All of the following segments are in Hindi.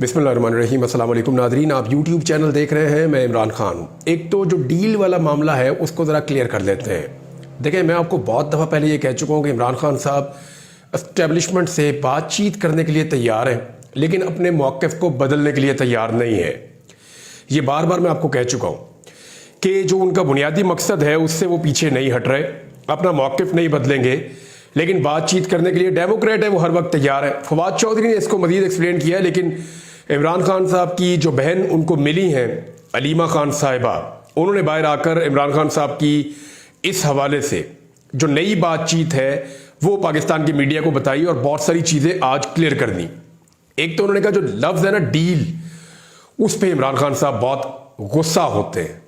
बिस्मिल्लाहिर्रहमानिर्रहीम। अस्सलाम वालेकुम नाज़रीन, आप यूट्यूब चैनल देख रहे हैं। मैं इमरान खान हूँ। एक तो जो डील वाला मामला है उसको ज़रा क्लियर कर लेते हैं। देखें, मैं आपको बहुत दफ़ा पहले ये कह चुका हूँ कि इमरान खान साहब इस्टेब्लिशमेंट से बातचीत करने के लिए तैयार हैं, लेकिन अपने मौक़िफ़ को बदलने के लिए तैयार नहीं है। ये बार बार मैं आपको कह चुका हूँ कि जो उनका बुनियादी मकसद है उससे वो पीछे नहीं हट रहे, अपना मौक़िफ़ नहीं बदलेंगे, लेकिन बातचीत करने के लिए डेमोक्रेट है, वो हर वक्त तैयार है। फवाद चौधरी ने इसको मज़ीद एक्सप्लेन किया है, लेकिन इमरान खान साहब की जो बहन उनको मिली हैं, अलीमा खान साहिबा, उन्होंने बाहर आकर इमरान खान साहब की इस हवाले से जो नई बातचीत है वो पाकिस्तान की मीडिया को बताई और बहुत सारी चीज़ें आज क्लियर कर दी। एक तो उन्होंने कहा जो लफ्ज़ है ना डील, उस पर इमरान खान साहब बहुत गुस्सा होते हैं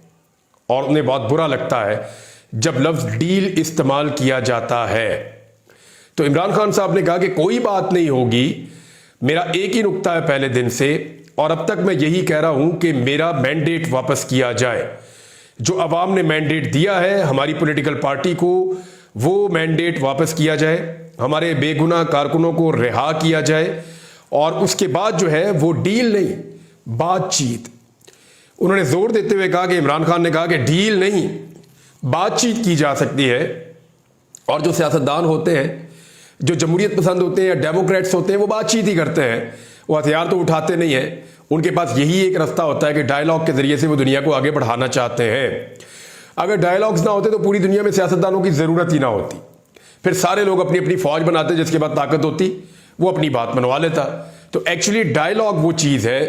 और उन्हें बहुत बुरा लगता है जब लफ्ज़ डील इस्तेमाल किया जाता है। तो इमरान खान साहब ने कहा कि कोई बात नहीं होगी, मेरा एक ही नुक्ता है पहले दिन से, और अब तक मैं यही कह रहा हूं कि मेरा मैंडेट वापस किया जाए। जो अवाम ने मैंडेट दिया है हमारी पॉलिटिकल पार्टी को, वो मैंडेट वापस किया जाए, हमारे बेगुनाह कारकुनों को रिहा किया जाए, और उसके बाद जो है वो डील नहीं बातचीत। उन्होंने जोर देते हुए कहा कि इमरान खान ने कहा कि डील नहीं बातचीत की जा सकती है, और जो सियासतदान होते हैं, जो जमहूरियत पसंद होते हैं या डेमोक्रेट्स होते हैं, वो बातचीत ही करते हैं, वो हथियार तो उठाते नहीं हैं। उनके पास यही एक रास्ता होता है कि डायलॉग के जरिए से वो दुनिया को आगे बढ़ाना चाहते हैं। अगर डायलॉग्स ना होते तो पूरी दुनिया में सियासतदानों की ज़रूरत ही ना होती, फिर सारे लोग अपनी अपनी फौज बनाते, जिसके बाद ताकत होती वो अपनी बात मनवा लेता। तो एक्चुअली डायलॉग वो चीज़ है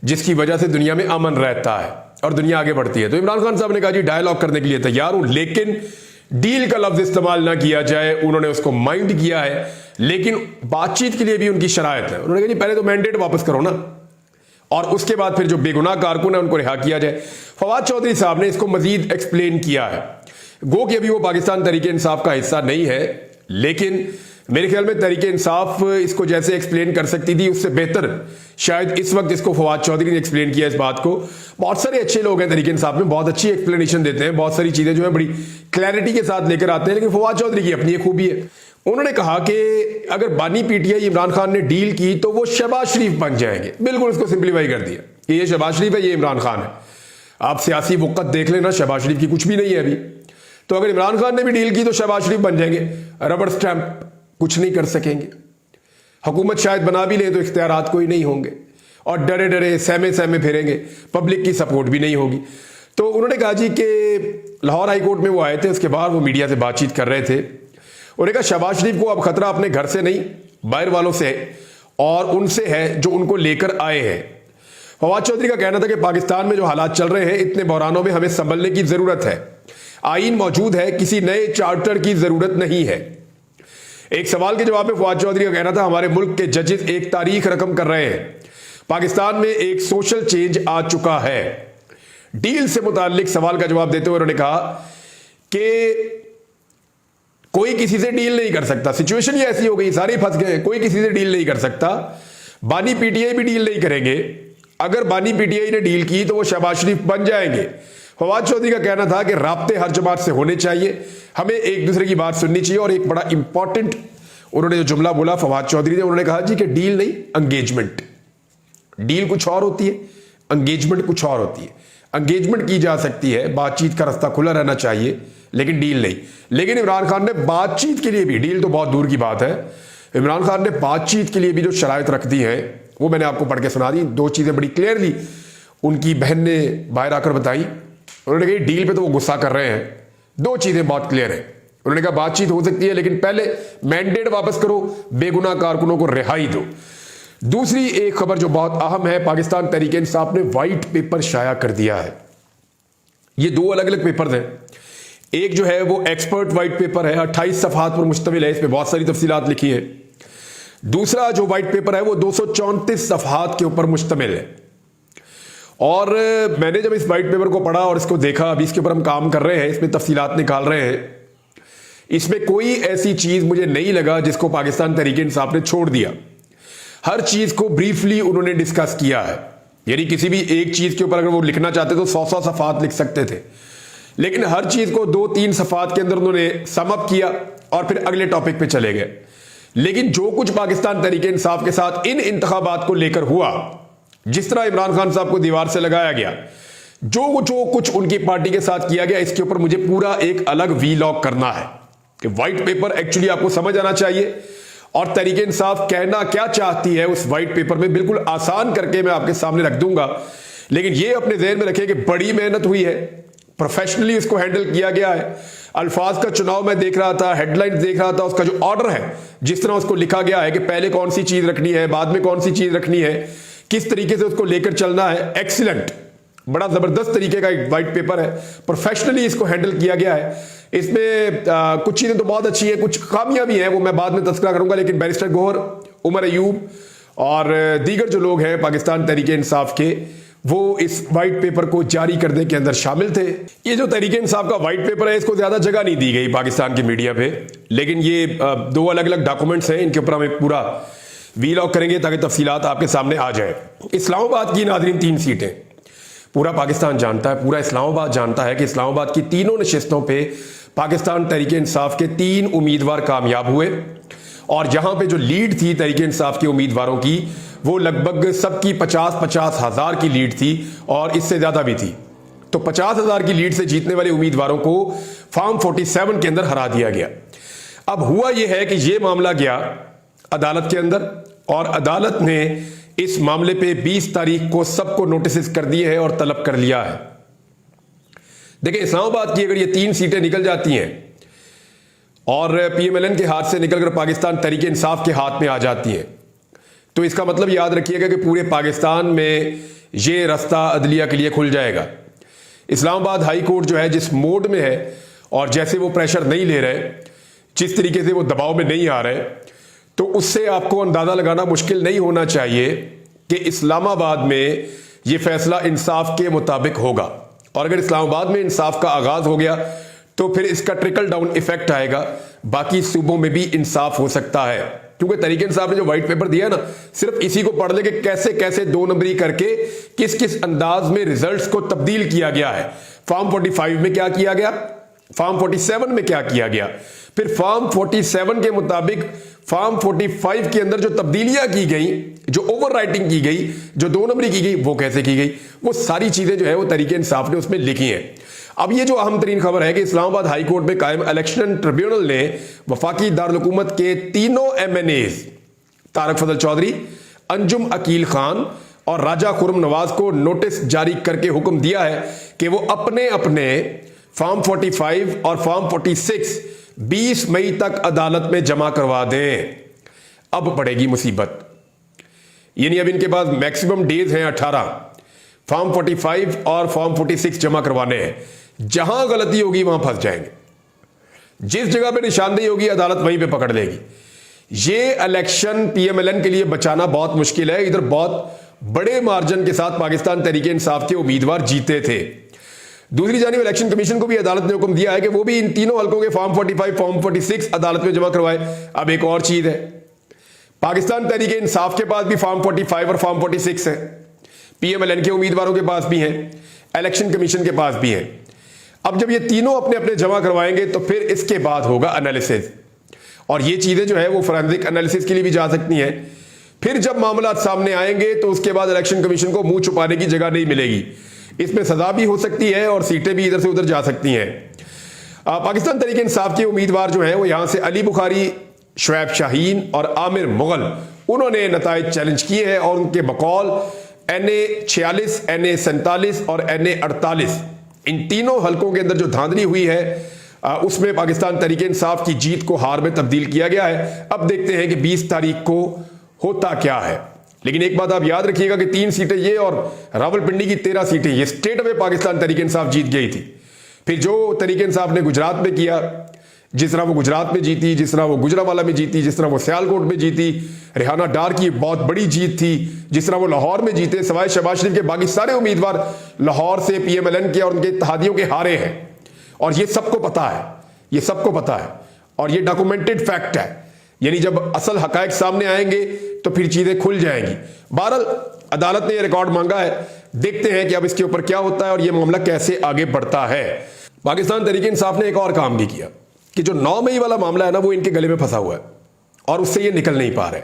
जिसकी वजह से दुनिया में अमन रहता है और दुनिया आगे बढ़ती है। तो इमरान खान साहब ने कहा जी डायलॉग करने के लिए तैयार हूं, लेकिन डील का लफ्ज इस्तेमाल ना किया जाए। उन्होंने उसको माइंड किया है, लेकिन बातचीत के लिए भी उनकी शरायत है। उन्होंने कहा जी पहले तो मैंडेट वापस करो ना, और उसके बाद फिर जो बेगुनाह कारकुन है उनको रिहा किया जाए। फवाद चौधरी साहब ने इसको मजीद एक्सप्लेन किया है। गो कि अभी वो पाकिस्तान तहरीक इंसाफ का हिस्सा नहीं है, लेकिन मेरे ख्याल में तहरीक इंसाफ इसको जैसे एक्सप्लेन कर सकती थी उससे बेहतर शायद इस वक्त इसको फवाद चौधरी ने एक्सप्लेन किया इस बात को। बहुत सारे अच्छे लोग हैं तहरीक इंसाफ में, बहुत अच्छी एक्सप्लेनेशन देते हैं, बहुत सारी चीजें जो है बड़ी क्लैरिटी के साथ लेकर आते हैं, लेकिन फवाद चौधरी की अपनी एक खूबी है। उन्होंने कहा कि अगर बानी पीटीआई इमरान खान ने डील की तो वो शहबाज शरीफ बन जाएंगे। बिल्कुल उसको सिंप्लीफाई कर दिया कि ये शहबाज शरीफ है, ये इमरान खान है। आप सियासी वक़्त देख लेना, शहबाज शरीफ की कुछ भी नहीं है अभी। तो अगर इमरान खान ने भी डील की तो शहबाज शरीफ बन जाएंगे, रबड़ स्टैंप, कुछ नहीं कर सकेंगे। हुकूमत शायद बना भी ले तो इख्तियारात कोई नहीं होंगे, और डरे डरे सहमे सहमे फिरेंगे, पब्लिक की सपोर्ट भी नहीं होगी। तो उन्होंने कहा जी कि लाहौर हाई कोर्ट में वो आए थे, उसके बाद वो मीडिया से बातचीत कर रहे थे। उन्होंने कहा शहबाज शरीफ को अब खतरा अपने घर से नहीं, बाहर वालों से है, और उनसे है जो उनको लेकर आए हैं। फवाद चौधरी का कहना था कि पाकिस्तान में जो हालात चल रहे हैं, इतने बहरानों में हमें संभलने की जरूरत है। आईन मौजूद है, किसी नए चार्टर की जरूरत नहीं है। एक सवाल के जवाब में फवाद चौधरी का कहना था हमारे मुल्क के जजेस एक तारीख रकम कर रहे हैं, पाकिस्तान में एक सोशल चेंज आ चुका है। डील से मुताल्लिक सवाल का जवाब देते हुए उन्होंने कहा कि कोई किसी से डील नहीं कर सकता, सिचुएशन ही ऐसी हो गई, सारे फंस गए, कोई किसी से डील नहीं कर सकता। बानी पीटीआई भी डील नहीं करेंगे, अगर बानी पीटीआई ने डील की तो वो शहबाज शरीफ बन जाएंगे। फवाद चौधरी का कहना था कि राब्ते हर जमात से होने चाहिए, हमें एक दूसरे की बात सुननी चाहिए। और एक बड़ा इंपॉर्टेंट उन्होंने जो जुमला बोला फवाद चौधरी ने, उन्होंने कहा जी कि डील नहीं एंगेजमेंट। डील कुछ और होती है, एंगेजमेंट कुछ और होती है। एंगेजमेंट की जा सकती है, बातचीत का रास्ता खुला रहना चाहिए, लेकिन डील नहीं। लेकिन इमरान खान ने बातचीत के लिए भी, डील तो बहुत दूर की बात है, इमरान खान ने बातचीत के लिए भी जो शराइत रख दी है वो मैंने आपको पढ़ के सुना दी। दो चीजें बड़ी क्लियरली उनकी बहन ने बाहर आकर बताई। उन्होंने कहा डील पे तो वो गुस्सा कर रहे हैं, दो चीजें बहुत क्लियर है। उन्होंने कहा बातचीत हो सकती है, लेकिन पहले मैंडेट वापस करो, बेगुनाह कारकुनों को रिहाई दो। दूसरी एक खबर जो बहुत अहम है, पाकिस्तान तहरीक इंसाफ ने व्हाइट पेपर शाया कर दिया है। ये दो अलग अलग पेपर हैं। एक जो है वो एक्सपर्ट व्हाइट पेपर है, 28 सफहात पर मुश्तमिल है, इसमें बहुत सारी तफसीलात लिखी है। दूसरा जो व्हाइट पेपर है वो 234 सफहात के ऊपर मुश्तमिल है। और मैंने जब इस व्हाइट पेपर को पढ़ा और इसको देखा, अभी इसके ऊपर हम काम कर रहे हैं, इसमें तफसीलात निकाल रहे हैं, इसमें कोई ऐसी चीज मुझे नहीं लगा जिसको पाकिस्तान तहरीक इंसाफ ने छोड़ दिया। हर चीज को ब्रीफली उन्होंने डिस्कस किया है, यानी किसी भी एक चीज के ऊपर अगर वो लिखना चाहते तो 100 सफात लिख सकते थे, लेकिन हर चीज को 2-3 सफात के अंदर उन्होंने समअप किया और फिर अगले टॉपिक पे चले गए। लेकिन जो कुछ पाकिस्तान तहरीक इंसाफ के साथ इन इंतखाबात को लेकर हुआ, जिस तरह इमरान खान साहब को दीवार से लगाया गया, जो कुछ उनकी पार्टी के साथ किया गया, इसके ऊपर मुझे पूरा एक अलग वीलॉग करना है कि व्हाइट पेपर एक्चुअली आपको समझ आना चाहिए और तहरीक इंसाफ कहना क्या चाहती है उस व्हाइट पेपर में बिल्कुल आसान करके मैं आपके सामने रख दूंगा। लेकिन यह अपने ज़हन में रखें कि बड़ी मेहनत हुई है, प्रोफेशनली इसको हैंडल किया गया है। अल्फाज का चुनाव मैं देख रहा था, हेडलाइंस देख रहा था, उसका जो ऑर्डर है, जिस तरह उसको लिखा गया है कि पहले कौन सी चीज रखनी है, बाद में कौन सी चीज रखनी है, किस तरीके से उसको लेकर चलना है, एक्सीलेंट, बड़ा जबरदस्त तरीके का एक व्हाइट पेपर है। प्रोफेशनली इसको हैंडल किया गया है। इसमें कुछ चीजें तो बहुत अच्छी है, कुछ खामियां भी हैं, वो मैं बाद में तस्करा करूंगा। लेकिन बैरिस्टर गौहर, उमर अयूब और दीगर जो लोग हैं पाकिस्तान तहरीक इंसाफ के, वो इस व्हाइट पेपर को जारी करने के अंदर शामिल थे। ये जो तहरीक इंसाफ का व्हाइट पेपर है, इसको ज्यादा जगह नहीं दी गई पाकिस्तान की मीडिया पे, लेकिन ये दो अलग अलग डॉक्यूमेंट्स हैं, इनके ऊपर हम एक पूरा वीलॉग करेंगे ताकि तफसीलात आपके सामने आ जाए। इस्लामाबाद की नाज़रीन 3 सीटें पूरा पाकिस्तान जानता है, पूरा इस्लामाबाद जानता है कि इस्लामाबाद की तीनों नशिस्तों पे पाकिस्तान तहरीक इंसाफ के 3 उम्मीदवार कामयाब हुए और जहां पे जो लीड थी तहरीक इंसाफ के उम्मीदवारों की, वो लगभग सबकी 50-50 हज़ार की लीड थी और इससे ज्यादा भी थी। तो 50,000 की लीड से जीतने वाले उम्मीदवारों को फॉर्म 47 के अंदर हरा दिया गया। अब हुआ यह है कि यह मामला गया अदालत के अंदर और अदालत ने इस मामले पे 20 तारीख को सबको नोटिस कर दिए हैं और तलब कर लिया है। देखिए, इस्लामाबाद की अगर ये 3 सीटें निकल जाती हैं और PMLN के हाथ से निकलकर पाकिस्तान तहरीक इंसाफ के हाथ में आ जाती हैं, तो इसका मतलब याद रखिएगा कि पूरे पाकिस्तान में ये रास्ता अदलिया के लिए खुल जाएगा। इस्लामाबाद हाई कोर्ट जो है जिस मोड में है और जैसे वो प्रेशर नहीं ले रहे, जिस तरीके से वो दबाव में नहीं आ रहे, तो उससे आपको अंदाजा लगाना मुश्किल नहीं होना चाहिए कि इस्लामाबाद में ये फैसला इंसाफ के मुताबिक होगा। और अगर इस्लामाबाद में इंसाफ का आगाज हो गया तो फिर इसका ट्रिकल डाउन इफेक्ट आएगा, बाकी सूबों में भी इंसाफ हो सकता है। क्योंकि तहरीक इंसाफ ने जो व्हाइट पेपर दिया ना, सिर्फ इसी को पढ़ ले कि कैसे कैसे 2 नंबरी करके किस किस अंदाज में रिजल्ट्स को तब्दील किया गया है। फॉर्म 45 में क्या किया गया, फॉर्म 47 में क्या किया गया, फिर फॉर्म 47 के मुताबिक फॉर्म 45 के अंदर जो तब्दीलियां की गई, जो ओवर राइटिंग की गई, जो 2 नंबरी की गई, वो कैसे की गई, वो सारी चीजें जो है वो तहरीक इंसाफ ने उसमें लिखी हैं। अब ये जो अहम तरीन खबर है कि इस्लामाबाद हाई कोर्ट में कायम इलेक्शन ट्रिब्यूनल ने वफाकी दारुल-हुकूमत के तीनों MNAs तारक फजल चौधरी, अंजुम अकील खान और राजा खुर्रम नवाज को नोटिस जारी करके हुक्म दिया है कि वो अपने अपने फॉर्म 45 और फॉर्म 46 20 मई तक अदालत में जमा करवा दें। अब पड़ेगी मुसीबत, यानी अब इनके पास मैक्सिमम डेज हैं 18 फॉर्म 45 और फॉर्म 46 जमा करवाने हैं। जहां गलती होगी वहां फंस जाएंगे, जिस जगह पे निशानदेही होगी अदालत वहीं पे पकड़ लेगी। ये इलेक्शन PMLN के लिए बचाना बहुत मुश्किल है। इधर बहुत बड़े मार्जिन के साथ पाकिस्तान तहरीक इंसाफ के उम्मीदवार जीते थे। दूसरी जानिब इलेक्शन कमीशन को भी अदालत ने हुक्म दिया है कि वो भी इन तीनों हलकों के फॉर्म 45 फॉर्म 46 अदालत में जमा करवाए। अब एक और चीज है, पाकिस्तान तहरीक इंसाफ के पास भी फॉर्म 45 और फॉर्म 46 है, PMLN के उम्मीदवारों के पास भी हैं, इलेक्शन कमीशन के पास भी हैं। अब जब ये तीनों अपने अपने जमा करवाएंगे तो फिर इसके बाद होगा एनालिसिस, और ये चीजें जो है वो फोरेंसिक एनालिसिस के लिए भी जा सकती हैं। फिर जब मामला सामने आएंगे तो उसके बाद इलेक्शन कमीशन को मुंह छुपाने की जगह नहीं मिलेगी। इसमें सजा भी हो सकती है और सीटें भी इधर से उधर जा सकती हैं। पाकिस्तान तहरीक इंसाफ के उम्मीदवार जो हैं वो यहां से अली बुखारी, शुएब शाहीन और आमिर मुगल, उन्होंने नताइज चैलेंज किए हैं और उनके बकौल NA 46, NA 47 और NA 48 इन तीनों हलकों के अंदर जो धांधली हुई है उसमें पाकिस्तान तहरीक इंसाफ की जीत को हार में तब्दील किया गया है। अब देखते हैं कि 20 तारीख को होता क्या है। लेकिन एक बात आप याद रखिएगा कि 3 सीटें ये और रावलपिंडी की 13 सीटें ये स्टेट में पाकिस्तान तहरीक इंसाफ जीत गई थी। फिर जो तहरीक इंसाफ ने गुजरात में किया, जिस तरह वो गुजरात में जीती, जिस तरह वो गुजरावाला में जीती, जिस तरह वो सियालकोट में जीती, रेहाना डार की बहुत बड़ी जीत थी, जिस तरह वो लाहौर में जीते, सवाए शहबाज शरीफ के बाकी सारे उम्मीदवार लाहौर से PMLN के और उनके इत्तेहादियों के हारे हैं। और ये सबको पता है, ये सबको पता है और ये डॉक्यूमेंटेड फैक्ट है। यानी जब असल हकायक सामने आएंगे तो फिर चीजें खुल जाएंगी। बहरहाल अदालत ने यह रिकॉर्ड मांगा है, देखते हैं कि अब इसके ऊपर क्या होता है और यह मामला कैसे आगे बढ़ता है। पाकिस्तान तहरीक इंसाफ ने एक और काम भी किया कि जो 9 मई वाला मामला है ना, वो इनके गले में फंसा हुआ है और उससे ये निकल नहीं पा रहे।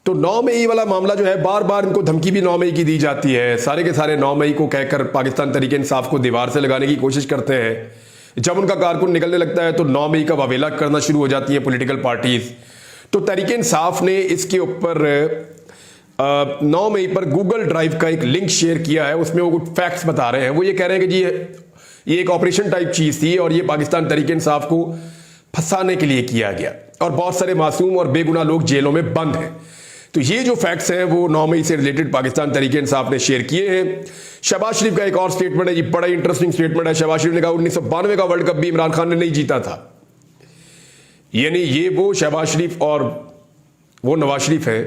तो 9 मई वाला मामला जो है, बार बार इनको धमकी भी 9 मई की दी जाती है, सारे के सारे 9 मई को कहकर पाकिस्तान तहरीक इंसाफ को दीवार से लगाने की कोशिश करते हैं। जब उनका कारकुन निकलने लगता है तो 9 मई का वावेला करना शुरू हो जाती है पॉलिटिकल पार्टीज। तो तहरीक इंसाफ ने इसके ऊपर 9 मई पर गूगल ड्राइव का एक लिंक शेयर किया है, उसमें वो कुछ फैक्ट्स बता रहे हैं। वो ये कह रहे हैं कि जी ये एक ऑपरेशन टाइप चीज थी और ये पाकिस्तान तहरीक इंसाफ को फंसाने के लिए किया गया और बहुत सारे मासूम और बेगुनाह लोग जेलों में बंद हैं। तो ये जो फैक्ट्स हैं वो 9 मई से रिलेटेड पाकिस्तान तहरीक इंसाफ ने शेयर किए हैं। शहबाज शरीफ का एक और स्टेटमेंट है जी, बड़ा इंटरेस्टिंग स्टेटमेंट है। शहबाज शरीफ ने कहा 1992 का वर्ल्ड कप भी इमरान खान ने नहीं जीता था। यानी ये वो शहबाज शरीफ और वो नवाज शरीफ है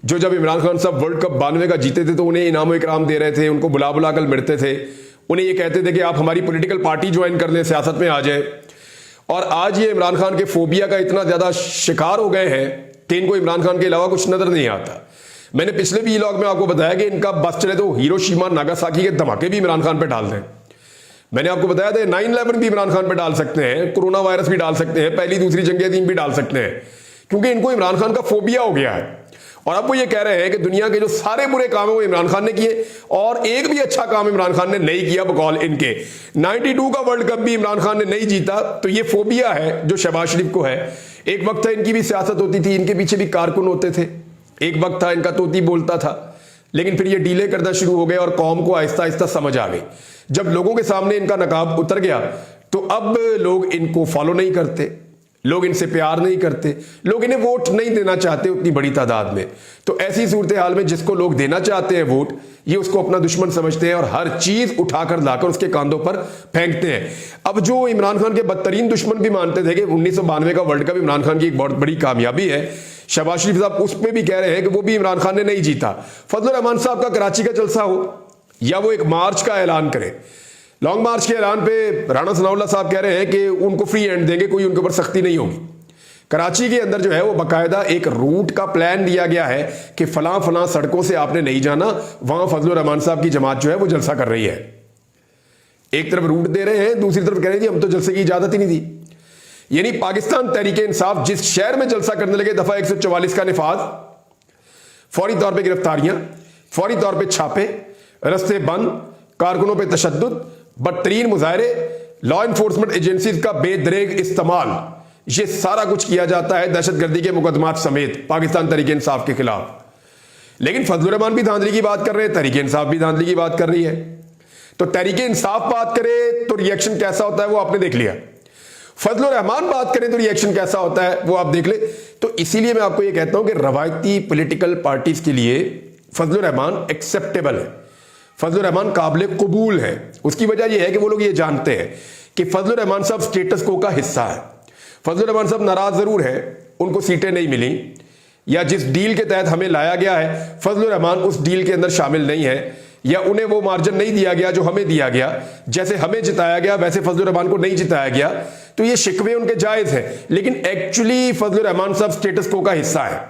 जो जब इमरान खान साहब वर्ल्ड कप 92 का जीते थे तो उन्हें इनाम इकराम दे रहे थे, उनको बुला बुला कर मिलते थे, उन्हें ये कहते थे कि आप हमारी पॉलिटिकल पार्टी ज्वाइन कर लें, सियासत में आ जाए। और आज ये इमरान खान के फोबिया का इतना ज्यादा शिकार हो गए हैं कि इनको इमरान खान के अलावा कुछ नजर नहीं आता। मैंने पिछले भी व्लॉग में आपको बताया कि इनका बस चले तो हिरोशिमा नागासाकी के धमाके भी इमरान खान पे डाल दें। मैंने आपको बताया था 9/11 भी इमरान खान पे डाल सकते हैं, कोरोना वायरस भी डाल सकते हैं, पहली दूसरी जंग अज़ीम भी डाल सकते हैं, क्योंकि इनको इमरान खान का फोबिया हो गया है। और अब वो ये कह रहे हैं कि दुनिया के जो सारे बुरे काम है वो इमरान खान ने किए और एक भी अच्छा काम इमरान खान ने नहीं किया बकौल इनके। 92 का वर्ल्ड कप भी इमरान खान ने नहीं जीता। तो ये फोबिया है जो शहबाज शरीफ को है। एक वक्त था इनकी भी सियासत होती थी, इनके पीछे भी कारकुन होते थे, एक वक्त था इनका तोती बोलता था, लेकिन फिर ये डीले करना शुरू हो गए और कौम को आहिस्ता आहिस्ता समझ आ गई। जब लोगों के सामने इनका नकाब उतर गया तो अब लोग इनको फॉलो नहीं करते, लोग इनसे प्यार नहीं करते, लोग इन्हें वोट नहीं देना चाहते उतनी बड़ी तादाद में। तो ऐसी सूरत हाल में जिसको लोग देना चाहते हैं वोट, ये उसको अपना दुश्मन समझते हैं और हर चीज उठाकर लाकर उसके कांधों पर फेंकते हैं। अब जो इमरान खान के बदतरीन दुश्मन भी मानते थे कि 1992 का वर्ल्ड कप इमरान खान की एक बहुत बड़ी कामयाबी है, शहबाज शरीफ साहब उसमें भी कह रहे हैं कि वो भी इमरान खान ने नहीं जीता। फजलुर रहमान साहब का कराची का जलसा हो या वो एक मार्च का ऐलान करें, लॉन्ग मार्च के ऐलान पे राणा सनाउल्लाह साहब कह रहे हैं कि उनको फ्री हैंड देंगे, कोई उनके ऊपर सख्ती नहीं होगी। कराची के अंदर जो है वो बाकायदा एक रूट का प्लान दिया गया है कि फलां फलां सड़कों से आपने नहीं जाना, वहां फजलुर रहमान साहब की जमात जो है वो जलसा कर रही है। एक तरफ रूट दे रहे हैं, दूसरी तरफ कह रहे हैं जी हम तो जलसे की इजाजत ही नहीं दी। यानी पाकिस्तान तहरीक इंसाफ जिस शहर में जलसा करने लगे, दफा 144 का निफाज, फौरी तौर पर गिरफ्तारियां, फौरी तौर पर छापे, रस्ते बंद, कारकुनों पर तशद्दुद, बदतरीन मुजाहरे, लॉ इन्फोर्समेंट एजेंसीज का बेदरेग इस्तेमाल, ये सारा कुछ किया जाता है दहशतगर्दी के मुकदमात समेत पाकिस्तान तहरीक इंसाफ के खिलाफ। लेकिन फजलुर रहमान भी धांधली की बात कर रहे हैं, तहरीक इंसाफ भी धांधली की बात कर रही है। तो तहरीक इंसाफ बात करे तो रिएक्शन कैसा होता है वो आपने देख लिया, फजलुर रहमान बात करें तो रिएक्शन कैसा होता है वो आप देख ले। तो इसीलिए मैं आपको ये कहता हूं कि रवायती पॉलिटिकल पार्टीज के लिए फजलुर रहमान एक्सेप्टेबल है, फजलुर रहमान काबिल कबूल है। उसकी वजह यह है कि वो लोग ये जानते हैं कि फजलुर रहमान साहब स्टेटस को का हिस्सा है। फजलुर रहमान साहब नाराज जरूर है, उनको सीटें नहीं मिली या जिस डील के तहत हमें लाया गया है फजलुर रहमान उस डील के अंदर शामिल नहीं है, या उन्हें वो मार्जिन नहीं दिया गया जो हमें दिया गया, जैसे हमें जिताया गया वैसे फजलुर रहमान को नहीं जिताया गया। तो ये शिकवे उनके जायज हैं, लेकिन एक्चुअली फजलुर रहमान साहब स्टेटस को का हिस्सा है,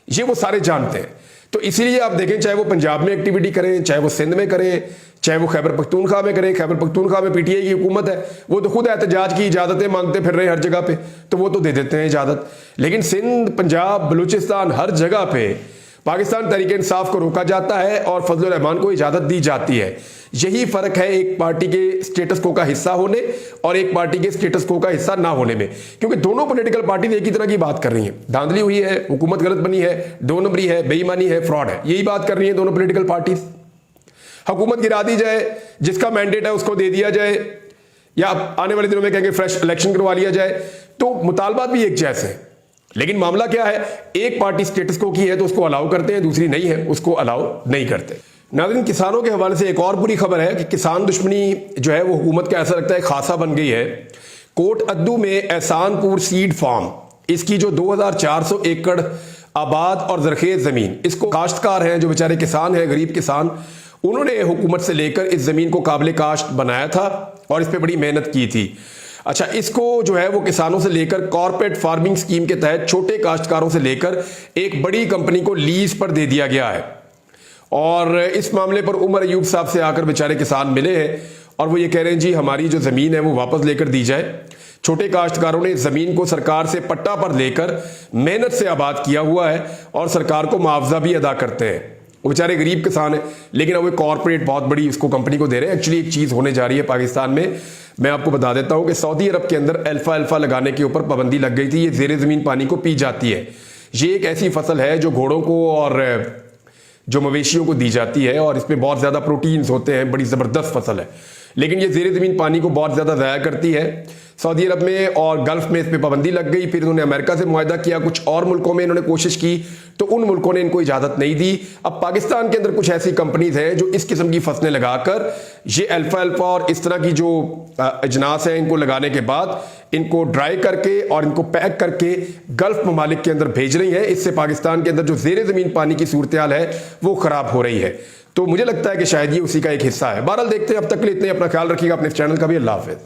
ये वो सारे जानते हैं। तो इसीलिए आप देखें, चाहे वो पंजाब में एक्टिविटी करें, चाहे वो सिंध में करें, चाहे वो खैबर पख्तूनख्वा में करें, खैबर पख्तूनख्वा में पीटीआई की हुकूमत है, वो तो खुद एहतजाज की इजाजतें मांगते फिर रहे हर जगह पे, तो वो तो दे देते हैं इजाजत। लेकिन सिंध, पंजाब, बलूचिस्तान, हर जगह पे पाकिस्तान तहरीक इंसाफ को रोका जाता है और फजलुर रहमान को इजाजत दी जाती है। यही फर्क है एक पार्टी के स्टेटस को का हिस्सा होने और एक पार्टी के स्टेटस को का हिस्सा ना होने में, क्योंकि दोनों पॉलिटिकल पार्टी एक ही तरह की बात कर रही है। धांधली हुई है, हुकूमत गलत बनी है, दो नंबरी है, बेईमानी है, फ्रॉड है, यही बात कर रही है दोनों पॉलिटिकल पार्टीज। हुकूमत गिरा दी जाए, जिसका मैंडेट है उसको दे दिया जाए, या आने वाले दिनों में कहेंगे फ्रेश इलेक्शन करवा लिया जाए, तो मुतालबात भी एक जैसे हैं। लेकिन मामला क्या है, एक पार्टी स्टेटस को की है तो उसको अलाउ करते हैं, दूसरी नहीं है उसको अलाउ नहीं करते। नाज़रीन, किसानों के हवाले से एक और बुरी खबर है कि किसान दुश्मनी जो है वो हुकूमत का ऐसा लगता है खासा बन गई है। कोट अद्दू में एहसानपुर सीड फार्म, इसकी जो 2400 एकड़ आबाद और जरखेज जमीन, इसको काश्तकार हैं जो बेचारे किसान हैं, गरीब किसान, उन्होंने हुकूमत से लेकर इस जमीन को काबिल काश्त बनाया था और इस पर बड़ी मेहनत की थी। अच्छा, इसको जो है वो किसानों से लेकर कॉर्पोरेट फार्मिंग स्कीम के तहत छोटे काश्तकारों से लेकर एक बड़ी कंपनी को लीज पर दे दिया गया है। और इस मामले पर उमर अयूब साहब से आकर बेचारे किसान मिले हैं और वो ये कह रहे हैं जी हमारी जो ज़मीन है वो वापस लेकर दी जाए। छोटे काश्तकारों ने ज़मीन को सरकार से पट्टा पर लेकर मेहनत से आबाद किया हुआ है और सरकार को मुआवजा भी अदा करते हैं। वो बेचारे गरीब किसान हैं, लेकिन अब वो कॉर्पोरेट बहुत बड़ी इसको कंपनी को दे रहे हैं। एक्चुअली एक चीज़ होने जा रही है पाकिस्तान में, मैं आपको बता देता हूं कि सऊदी अरब के अंदर अल्फा लगाने के ऊपर पाबंदी लग गई थी। ये ज़ेरे ज़मीन पानी को पी जाती है। ये एक ऐसी फसल है जो घोड़ों को और जो मवेशियों को दी जाती है और इसमें बहुत ज़्यादा प्रोटीन्स होते हैं, बड़ी ज़बरदस्त फसल है, लेकिन ये ज़ेरे ज़मीन पानी को बहुत ज़्यादा ज़ाया करती है। सऊदी अरब में और गल्फ में इस पर पाबंदी लग गई। फिर इन्होंने अमेरिका से मुआहदा किया, कुछ और मुल्कों में इन्होंने कोशिश की तो उन मुल्कों ने इनको इजाज़त नहीं दी। अब पाकिस्तान के अंदर कुछ ऐसी कंपनीज हैं जो इस किस्म की फसलें लगाकर ये अल्फा और इस तरह की जो अजनास हैं इनको लगाने के बाद इनको ड्राई करके और इनको पैक करके गल्फ ममालिक के अंदर भेज रही हैं। इससे पाकिस्तान के अंदर जो ज़ेरे ज़मीन पानी की सूरत हाल है वो ख़राब हो रही है। तो मुझे लगता है कि शायद ये उसी का एक हिस्सा है। बहरहाल देखते हैं, अब तक के लिए इतने, अपना ख्याल रखिएगा, अपने चैनल का भी। अल्लाह हाफ़िज़।